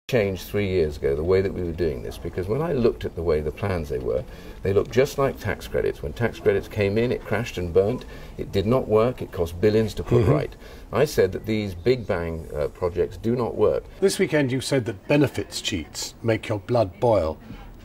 Changed 3 years ago the way that we were doing this, because when I looked at the way the plans they looked just like tax credits. When tax credits came in, it crashed and burnt. It did not work. It cost billions to put right. I said that these big bang projects do not work. This weekend you said that benefits cheats make your blood boil.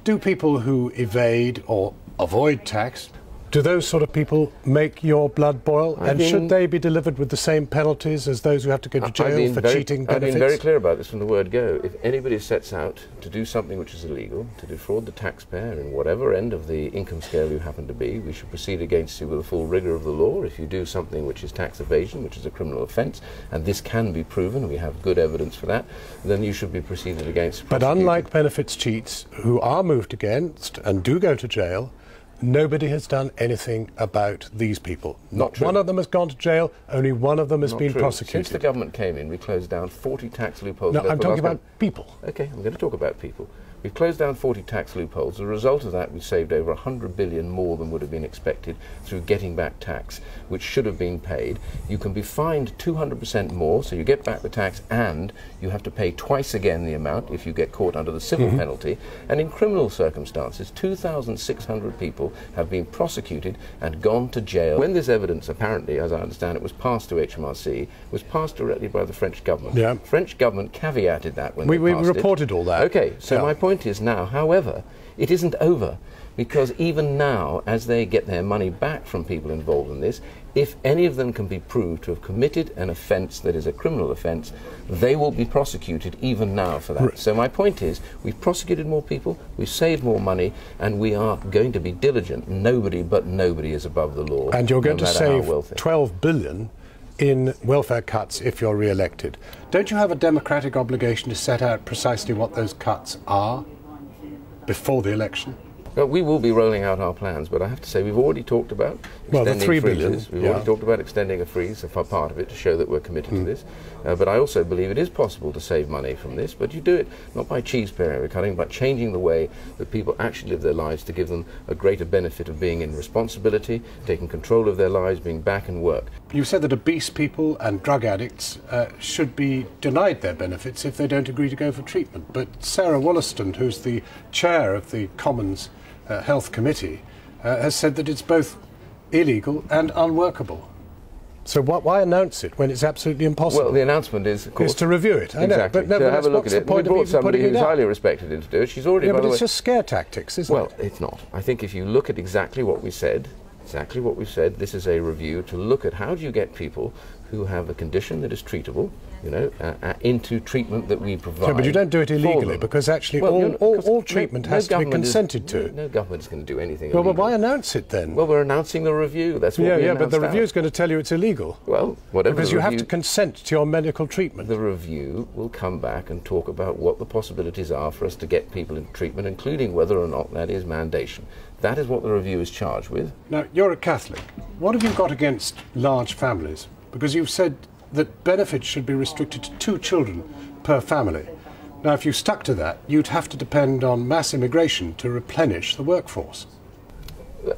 Do people who evade or avoid tax, do those sort of people make your blood boil? And should they be delivered with the same penalties as those who have to go to jail for cheating benefits? I've been very clear about this from the word go. If anybody sets out to do something which is illegal, to defraud the taxpayer in whatever end of the income scale you happen to be, we should proceed against you with the full rigour of the law. If you do something which is tax evasion, which is a criminal offence, and this can be proven, we have good evidence for that, then you should be proceeded against. But unlike benefits cheats who are moved against and do go to jail, nobody has done anything about these people. Not one of them has gone to jail, only one of them has been prosecuted. Since the government came in, we closed down 40 tax loopholes. No, I'm talking about people. OK, I'm going to talk about people. We've closed down 40 tax loopholes. As a result of that, we saved over 100 billion more than would have been expected through getting back tax, which should have been paid. You can be fined 200% more, so you get back the tax, and you have to pay twice again the amount if you get caught under the civil penalty. And in criminal circumstances, 2,600 people have been prosecuted and gone to jail. When this evidence, apparently, as I understand it, was passed to HMRC, was passed directly by the French government. Yeah. French government caveated that when we passed it. reported all that. OK, so my point is now, however, it isn't over, because even now, as they get their money back from people involved in this, if any of them can be proved to have committed an offence that is a criminal offence, they will be prosecuted even now for that. So my point is, we've prosecuted more people, we've saved more money, and we are going to be diligent. Nobody but nobody is above the law. And you're going to save 12 billion in welfare cuts if you're re-elected. Don't you have a democratic obligation to set out precisely what those cuts are before the election? Well, we will be rolling out our plans, but I have to say we've already talked about extending the 3 billion. We've already talked about extending a freeze for part of it to show that we're committed to this. But I also believe it is possible to save money from this, but you do it not by cheese pyramid cutting, but changing the way that people actually live their lives to give them a greater benefit of being in responsibility, taking control of their lives, being back in work. You said that obese people and drug addicts should be denied their benefits if they don't agree to go for treatment. But Sarah Wollaston, who's the chair of the Commons Health Committee, has said that it's both illegal and unworkable. So why announce it when it's absolutely impossible? Well, the announcement is, of course, to review it. I know, exactly. but no, have a look at it. We brought somebody who's highly respected in to do it. She's already. Yeah, but it's just scare tactics, isn't it? Well, it's not. I think if you look at exactly what we said, this is a review to look at how do you get people who have a condition that is treatable, you know, into treatment that we provide. So, but you don't do it illegally, because actually all treatment has to be consented to. No government is going to do anything illegal. Well, but why announce it then? Well, we're announcing the review. That's what we announced. But the review is going to tell you it's illegal. Well, whatever. Because you have to consent to your medical treatment. The review will come back and talk about what the possibilities are for us to get people into treatment, including whether or not that is mandation. That is what the review is charged with. Now, you're a Catholic. What have you got against large families? Because you've said that benefits should be restricted to 2 children per family. Now, if you stuck to that, you'd have to depend on mass immigration to replenish the workforce.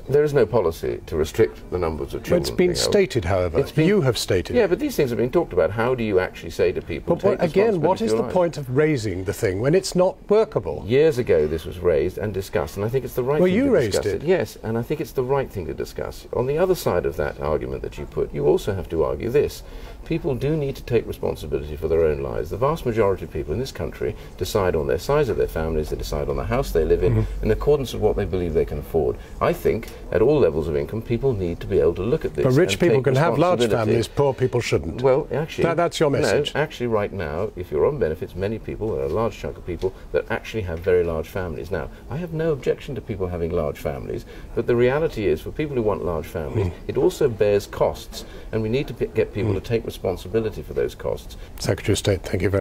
There is no policy to restrict the numbers of children. It's been stated, however. You have stated. Yeah, but these things have been talked about. How do you actually say to people, but again, what is the point of raising the thing when it's not workable? Years ago this was raised and discussed, and I think it's the right thing to discuss. Well, you raised it. Yes, and I think it's the right thing to discuss. On the other side of that argument that you put, you also have to argue this. People do need to take responsibility for their own lives. The vast majority of people in this country decide on the size of their families, they decide on the house they live in accordance with what they believe they can afford. I think at all levels of income, people need to be able to look at this. But rich people can have large families, poor people shouldn't. Well, actually, that's your message. No, actually, right now, if you're on benefits, many people, there are a large chunk of people that actually have very large families. Now, I have no objection to people having large families, but the reality is, for people who want large families, it also bears costs, and we need to get people to take responsibility for those costs. Secretary of State, thank you very much.